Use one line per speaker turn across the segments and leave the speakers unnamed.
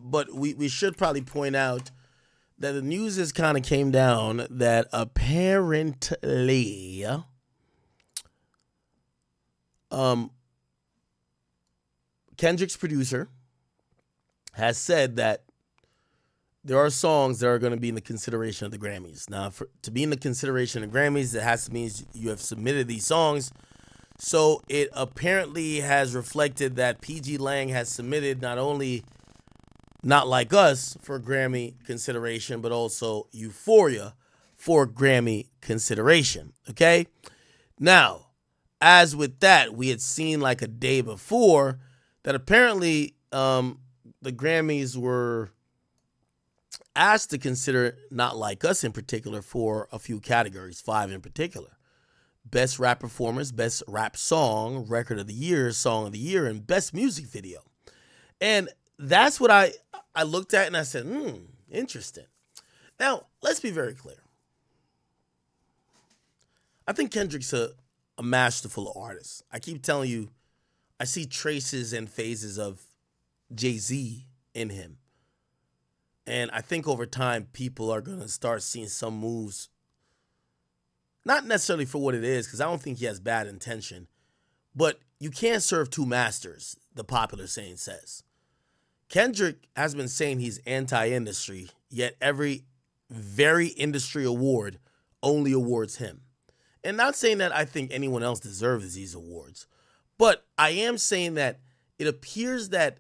But we should probably point out that the news has kind of came down that apparently Kendrick's producer has said that there are songs that are going to be in the consideration of the Grammys. Now, to be in the consideration of Grammys, it has to mean you have submitted these songs. So it apparently has reflected that PG Lang has submitted not only Not Like Us for Grammy consideration, but also Euphoria for Grammy consideration. Okay? Now, as with that, we had seen like a day before that apparently the Grammys were asked to consider Not Like Us in particular for a few categories, 5 in particular. Best Rap Performance, Best Rap Song, Record of the Year, Song of the Year, and Best Music Video. And that's what I looked at and I said, interesting. Now, let's be very clear. I think Kendrick's a masterful artist. I keep telling you, I see traces and phases of Jay-Z in him. And I think over time, people are going to start seeing some moves, not necessarily for what it is, because I don't think he has bad intention, but you can't serve two masters, the popular saying says. Kendrick has been saying he's anti-industry, yet every very industry award only awards him. And not saying that I think anyone else deserves these awards, but I am saying that it appears that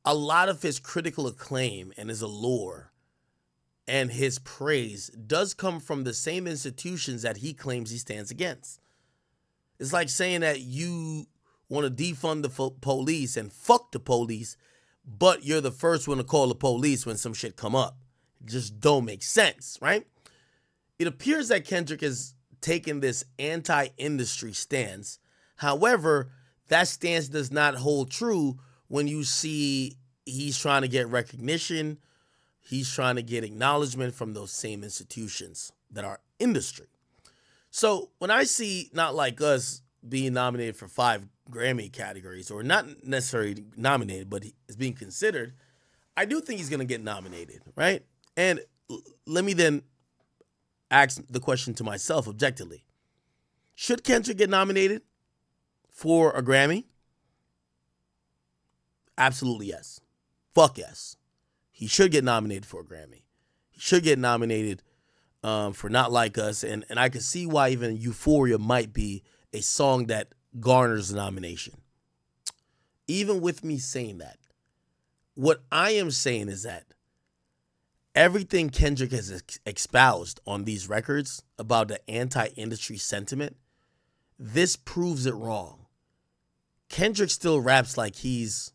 a lot of his critical acclaim and his allure and his praise does come from the same institutions that he claims he stands against. It's like saying that you want to defund the police and fuck the police, but you're the first one to call the police when some shit come up. It just don't make sense, right? It appears that Kendrick has taken this anti-industry stance. However, that stance does not hold true when you see he's trying to get recognition, he's trying to get acknowledgement from those same institutions that are industry. So when I see Not Like Us being nominated for 5 Grammy categories, or not necessarily nominated, but is being considered, I do think he's going to get nominated, right? And let me then ask the question to myself objectively. Should Kendrick get nominated for a Grammy? Absolutely yes. Fuck yes. He should get nominated for a Grammy. He should get nominated for Not Like Us. And I can see why even Euphoria might be a song that garners a nomination. Even with me saying that, what I am saying is that everything Kendrick has espoused on these records about the anti-industry sentiment, this proves it wrong. Kendrick still raps like he's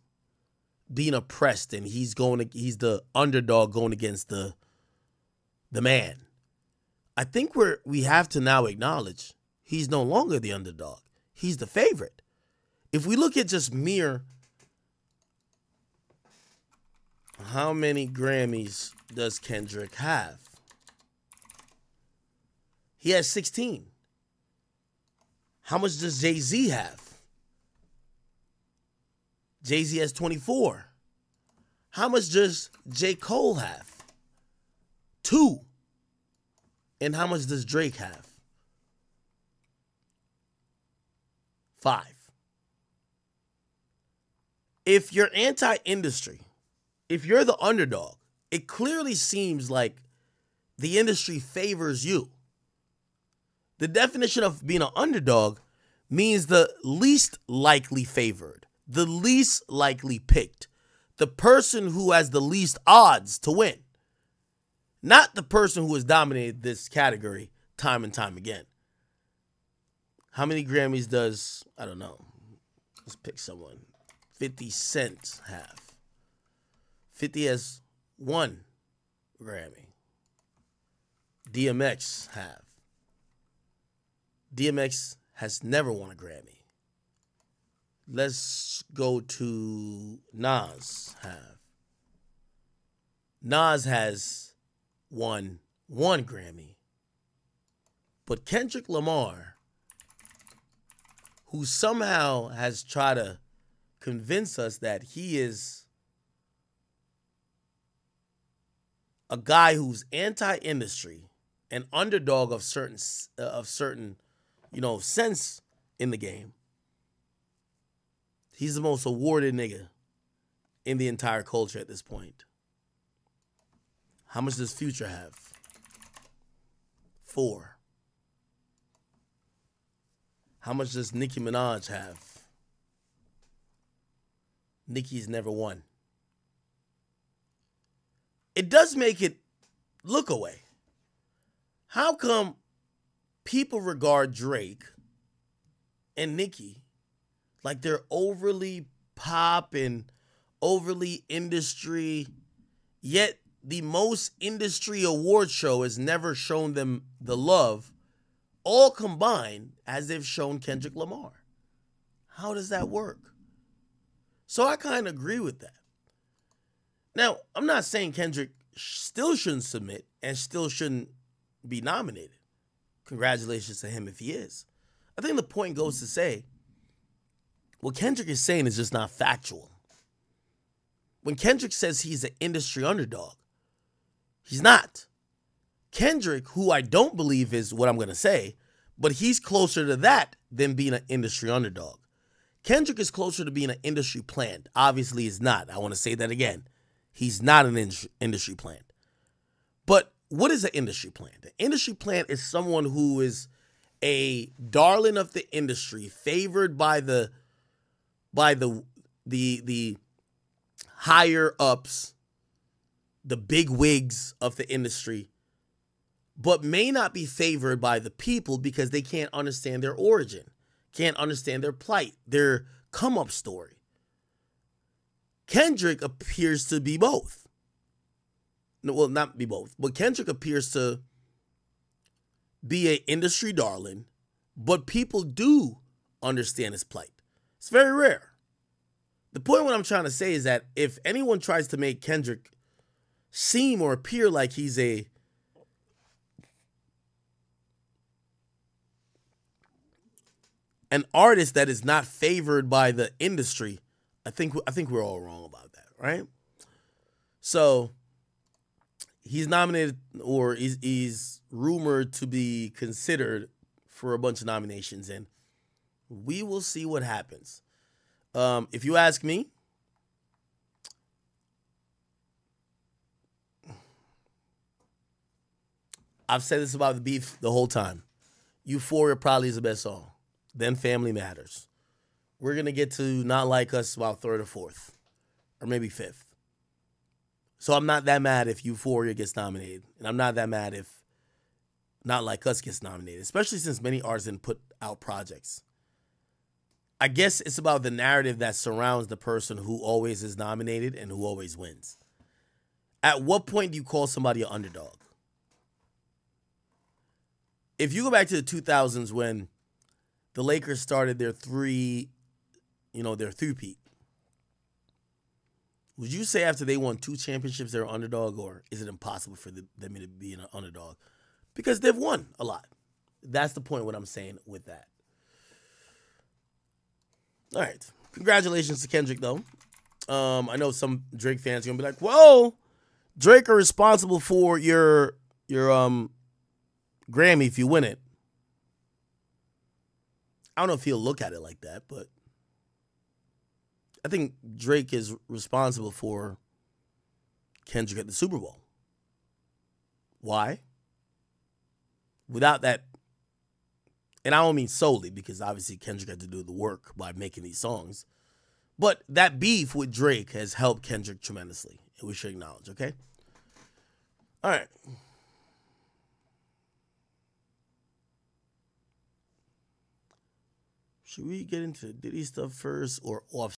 being oppressed and he's the underdog going against the man. I think we have to now acknowledge he's no longer the underdog. He's the favorite. If we look at just mere how many Grammys does Kendrick have? He has 16. How much does Jay-Z have? Jay-Z has 24. How much does J. Cole have? 2. And how much does Drake have? 5. If you're anti-industry, if you're the underdog, it clearly seems like the industry favors you. The definition of being an underdog means the least likely favored, the least likely picked, the person who has the least odds to win, not the person who has dominated this category time and time again. How many Grammys does, I don't know, let's pick someone, 50 Cent have? 50 has 1 Grammy. DMX have. DMX has never won a Grammy. Let's go to Nas have. Nas has won 1 Grammy. But Kendrick Lamar, who somehow has tried to convince us that he is a guy who's anti-industry, an underdog of certain sense in the game. He's the most awarded nigga in the entire culture at this point. How much does Future have? 4. How much does Nicki Minaj have? Nicki's never won. It does make it look away. How come people regard Drake and Nicki like they're overly pop and overly industry, yet the most industry award show has never shown them the love, all combined, as they've shown Kendrick Lamar? How does that work? So I kind of agree with that. Now, I'm not saying Kendrick still shouldn't submit and still shouldn't be nominated. Congratulations to him if he is. I think the point goes to say, what Kendrick is saying is just not factual. When Kendrick says he's an industry underdog, he's not. Kendrick, who I don't believe is what I'm going to say, but he's closer to that than being an industry underdog. Kendrick is closer to being an industry plant. Obviously, he's not. I want to say that again. He's not an industry plant. But what is an industry plant? An industry plant is someone who is a darling of the industry, favored by the higher ups, the big wigs of the industry, but may not be favored by the people because they can't understand their origin, can't understand their plight, their come-up story. Kendrick appears to be both. No, well, not be both, but Kendrick appears to be an industry darling, but people do understand his plight. It's very rare. The point what I'm trying to say is that if anyone tries to make Kendrick seem or appear like he's an artist that is not favored by the industry, I think we're all wrong about that, right? So he's nominated, or he's rumored to be considered for a bunch of nominations, and we will see what happens. If you ask me, I've said this about the beef the whole time. Euphoria probably is the best song. Then Family Matters. We're going to get to Not Like Us about 3rd or 4th, or maybe 5th. So I'm not that mad if Euphoria gets nominated, and I'm not that mad if Not Like Us gets nominated, especially since many artists didn't put out projects. I guess it's about the narrative that surrounds the person who always is nominated and who always wins. At what point do you call somebody an underdog? If you go back to the 2000s when the Lakers started their three-peat, would you say after they won 2 championships they're an underdog, or is it impossible for them to be an underdog? Because they've won a lot. That's the point what I'm saying with that. All right. Congratulations to Kendrick, though. I know some Drake fans are going to be like, whoa, Drake are responsible for your Grammy if you win it. I don't know if he'll look at it like that, but I think Drake is responsible for Kendrick at the Super Bowl. Why? Without that, and I don't mean solely, because obviously Kendrick had to do the work by making these songs, but that beef with Drake has helped Kendrick tremendously, and we should acknowledge, okay? All right. Should we get into Diddy stuff first or off?